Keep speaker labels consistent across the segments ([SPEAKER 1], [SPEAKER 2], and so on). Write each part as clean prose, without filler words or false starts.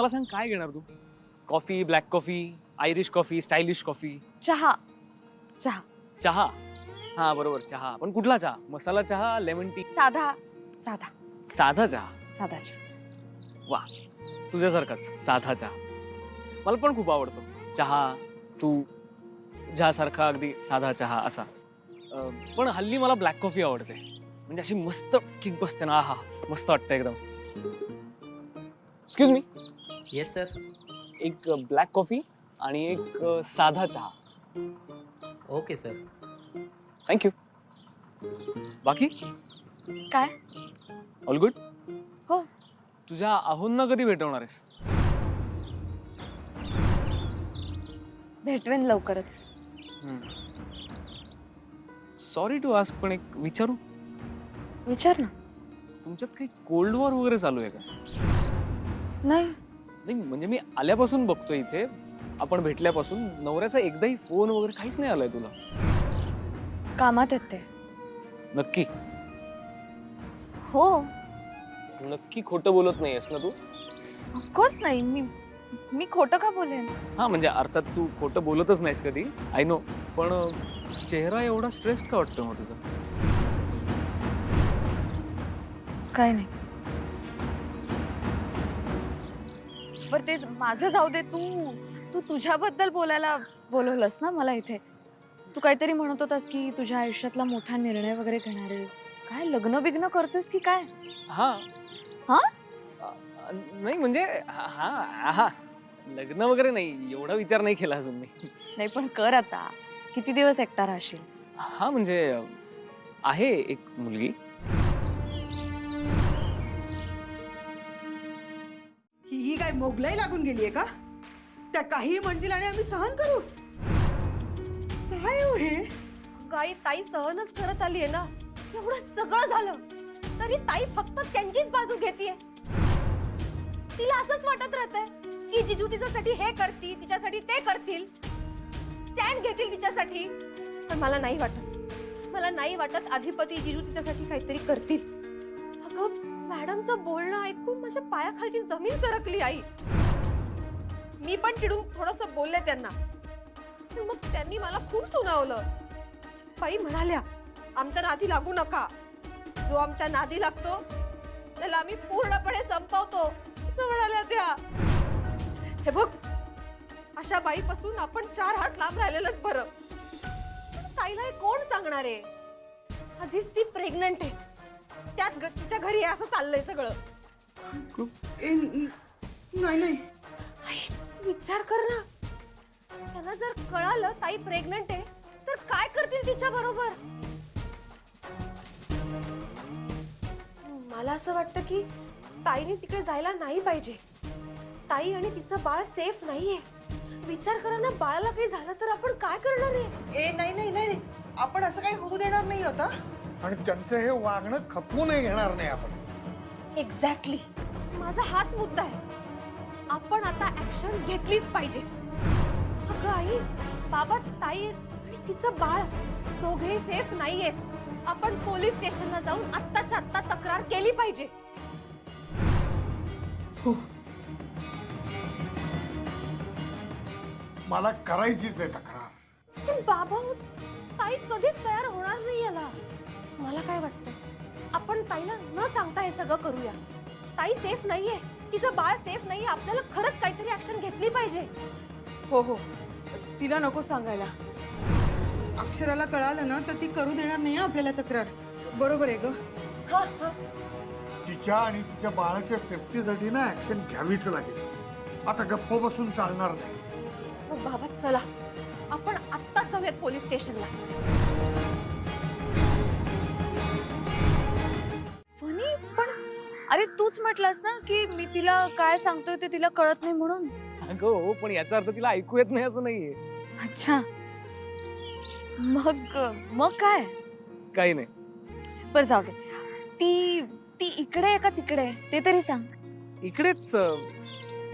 [SPEAKER 1] मला सांग काय घेणार तू? Coffee, black coffee, Irish coffee, stylish coffee?
[SPEAKER 2] चहा चहा
[SPEAKER 1] चहा? हा बरोबर, चहा. पण कुठला चहा? मसाला चहा, लेमन टी?
[SPEAKER 2] साधा साधा
[SPEAKER 1] साधा चहा?
[SPEAKER 2] साधा चहा.
[SPEAKER 1] वा, तुझ्यासारखाच साधा चहा. मला पण खूप आवडतो चहा. तू ज्यासारखा अगदी साधा चहा असा. पण हल्ली मला ब्लॅक कॉफी आवडते. म्हणजे अशी मस्त किक बसते ना. हा मस्त वाटतं एकदम. Excuse me,
[SPEAKER 3] yes sir.
[SPEAKER 1] एक ब्लॅक कॉफी आणि एक साधा चहा.
[SPEAKER 3] Okay sir.
[SPEAKER 1] थँक्यू. बाकी
[SPEAKER 2] काय?
[SPEAKER 1] All good?
[SPEAKER 2] हो.
[SPEAKER 1] तुझ्या आहोंना कधी भेटवणार आहेस?
[SPEAKER 2] भेटवेन लवकरच.
[SPEAKER 1] सॉरी टू आस्क, पण एक विचारू?
[SPEAKER 2] विचार ना.
[SPEAKER 1] तुमच्यात काही कोल्ड वॉर वगैरे चालू आहे का?
[SPEAKER 2] नाही.
[SPEAKER 1] नाही म्हणजे मी आल्यापासून बघतोय इथे, आपण भेटल्यापासून नवऱ्याचा एकदाही फोन वगैरे काहीच नाही आलाय तुला.
[SPEAKER 2] कामात येते.
[SPEAKER 1] नक्की?
[SPEAKER 2] हो.
[SPEAKER 1] नक्की खोटं बोलत नाहीयेस ना तू?
[SPEAKER 2] ऑफकोर्स नाही. मी खोटं का बोलेन?
[SPEAKER 1] हा म्हणजे अर्थात तू खोटं बोलतच नाहीस कधी, आय नो. पण चेहरा एवढा स्ट्रेस्ड का वाटतो मग तुझा?
[SPEAKER 2] काय नाही. बरं तेच माझं जाऊ दे. तू तुझ्याबद्दल बोलायला बोलवलंस ना मला इथे. तू काहीतरी म्हणत होतास की तुझ्या आयुष्यातला मोठा निर्णय वगैरे घेणार आहेस. काय लग्न बिग्न करतोस की काय?
[SPEAKER 1] हा.
[SPEAKER 2] हा?
[SPEAKER 1] नाही म्हणजे हा हा लग्न वगैरे नाही, एवढा विचार नाही केला अजून मी.
[SPEAKER 2] नाही पण कर आता. किती दिवस एकटा राहशील?
[SPEAKER 1] हा म्हणजे आहे एक मुलगी.
[SPEAKER 4] ही काय मोगलाई लागून गेलीये का? त्या काही म्हणतील आणि आम्ही सहन करू? काय हो हे?
[SPEAKER 5] गाई ताई सहनच करत आलीये ना. एवढं सगळं झालं तरी ताई फक्त त्यांचीच बाजू घेतीये. तिला असंच वाटत राहतंय की जिजू तिच्यासाठी हे करतील, तिच्यासाठी ते करतील, स्टँड घेतील तिच्यासाठी. पण मला नाही वाटत अधिपती जिजू तिच्यासाठी काहीतरी करतील. अगं मॅडमचं बोलणं ऐकून माझ्या पायाखालची जमीन सरकली आई. मी पण चिडून थोडंसं बोलले त्यांना, पण मग त्यांनी मला खूप सुनावलं. बाई म्हणाल्या आमच्या नादी लागू नका. जो आमच्या नादी लागतो त्याला आम्ही पूर्णपणे संपवतो असं म्हणाल्या त्या. हे बघ, अशा बाईपासून आपण 4 हात लांब राहिलेलंच बरं. ताईला हे कोण सांगणार आहे? आधीच ती प्रेग्नंट आहे, त्यात तिच्या घरी असं चाललंय सगळं.
[SPEAKER 4] नाही.
[SPEAKER 5] विचार कर ना, त्यांना जर कळालं ताई प्रेग्नंट आहे तर काय करतील तिच्या बरोबर? मला असं वाटतं की ताईने तिकडे जायला नाही पाहिजे. ताई आणि तिचं बाळ सेफ नाहीये. विचार करा ना, बाळाला काही झालं तर आपण काय करणार आहे?
[SPEAKER 4] नाही. आपण असं काही होऊ देणार नाही होता.
[SPEAKER 6] आणि त्यांचं हे वागणं खपवूनही घेणार नाही आपण.
[SPEAKER 5] एक्झॅक्टली, माझा हाच मुद्दा आहे. आपण आता ऍक्शन घेतलीच पाहिजे. अगं आई, बाबा, ताई आणि तिचं बाळ दोघेही सेफ नाहीयेत. आपण पोलीस स्टेशनला जाऊन आत्ताच्या आत्ता तक्रार केली पाहिजे.
[SPEAKER 6] मला करायचीच आहे तक्रार.
[SPEAKER 5] पण बाबा, ताई कधीच तयार होणार नाही याला. मला काय वाटतं, आपण ताईला न सांगता हे सगळं करूया. ताई सेफ नाहीये, तिचं बाळ सेफ नाहीये. आपल्याला खरंच काहीतरी ऍक्शन घेतली पाहिजे.
[SPEAKER 4] हो, तिला नको सांगायला. अक्षराला कळालं ना तर ती करू देणार नाही आपल्याला तक्रार. बरोबर आहे ग.
[SPEAKER 5] हा.
[SPEAKER 6] तिच्या आणि तिच्या बाळाच्या सेफ्टीसाठी ना ऍक्शन घ्यावीच लागेल. आता गप्प बसून चालणार नाही.
[SPEAKER 5] मग बाबा चला, आपण आत्ताच जाऊयात पोलीस स्टेशनला.
[SPEAKER 2] फनी पण अरे तूच म्हटलास ना की मी तिला काय सांगतोय ते तिला कळत नाही म्हणून.
[SPEAKER 1] अगं हो, पण याचा अर्थ तिला ऐकू येत नाही असं नाहीये.
[SPEAKER 2] अच्छा, मग काय?
[SPEAKER 1] काही नाही.
[SPEAKER 2] बरं जाऊ दे. ती इकडे आहे का तिकडे आहे ते तरी सांग.
[SPEAKER 1] इकडेच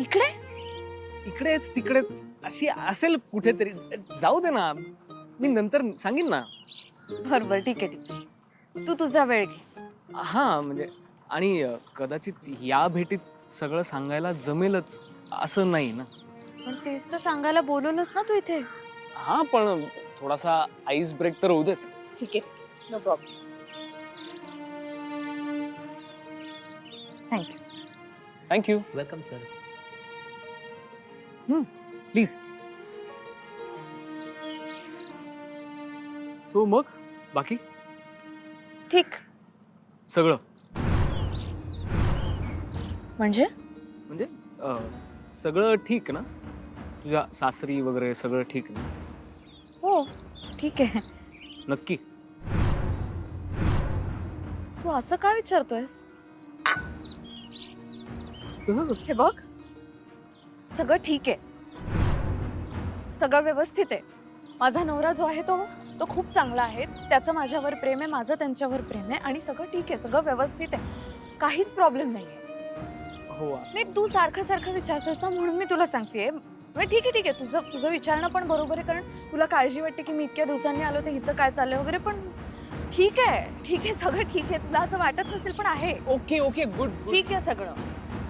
[SPEAKER 2] इकडे
[SPEAKER 1] तिकडेच अशी असेल कुठेतरी. जाऊ दे ना, मी नंतर सांगेन ना.
[SPEAKER 2] बरोबर, ठीक आहे. तू तुझा वेळ घे.
[SPEAKER 1] हा म्हणजे आणि कदाचित या भेटीत सगळं सांगायला जमेलच असं नाही ना.
[SPEAKER 2] पण तेच तर सांगायला बोलवलंस ना तू इथे.
[SPEAKER 1] हा पण थोडासा आईस ब्रेक तर होऊ देत.
[SPEAKER 2] ठीक आहे, no problem. Thank you.
[SPEAKER 1] Thank you.
[SPEAKER 3] Welcome sir.
[SPEAKER 1] Please. So मग बाकी
[SPEAKER 2] ठीक.
[SPEAKER 1] सगळं
[SPEAKER 2] म्हणजे
[SPEAKER 1] म्हणजे सगळं ठीक ना? तुझ्या सासरी वगैरे सगळं ठीक ना?
[SPEAKER 2] हो ठीक आहे.
[SPEAKER 1] नक्की?
[SPEAKER 2] तू असं का विचारतोयस?
[SPEAKER 1] सहज.
[SPEAKER 2] हे बघ, सगळं ठीक आहे, सगळं व्यवस्थित आहे. माझा नवरा जो आहे तो खूप चांगला आहे. त्याचं माझ्यावर प्रेम आहे, माझं त्यांच्यावर प्रेम आहे आणि सगळं ठीक आहे, सगळं व्यवस्थित आहे, काहीच प्रॉब्लेम नाहीये.
[SPEAKER 1] हो.
[SPEAKER 2] नाही, तू सारखं सारखं विचारतोस ना म्हणून मी तुला सांगतेय. ठीक आहे, तुझं विचारणं पण बरोबर आहे, कारण तुला काळजी वाटते की मी इतक्या दिवसांनी आलो तर हिचं काय चाललंय वगैरे. पण ठीक आहे, सगळं ठीक आहे. तुला असं वाटत नसेल पण आहे.
[SPEAKER 1] ओके ओके गुड
[SPEAKER 2] ठीक आहे सगळं.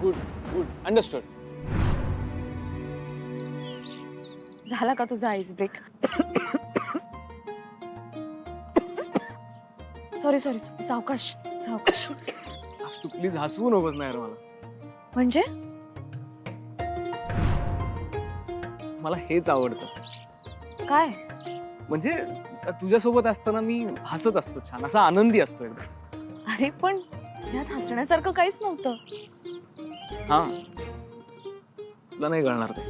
[SPEAKER 1] Good good understood.
[SPEAKER 2] झाला का तुझा आईस ब्रेक? सॉरी सावकाश.
[SPEAKER 1] तू प्लीज हसवू नकोस ना यार मला.
[SPEAKER 2] म्हणजे
[SPEAKER 1] मला हेच आवडतं.
[SPEAKER 2] काय?
[SPEAKER 1] म्हणजे तुझ्यासोबत असताना मी हसत असतो, छान असा आनंदी असतो एकदम.
[SPEAKER 2] अरे पण यात हसण्यासारखं काहीच नव्हतं.
[SPEAKER 1] हा तुला नाही कळणार ते.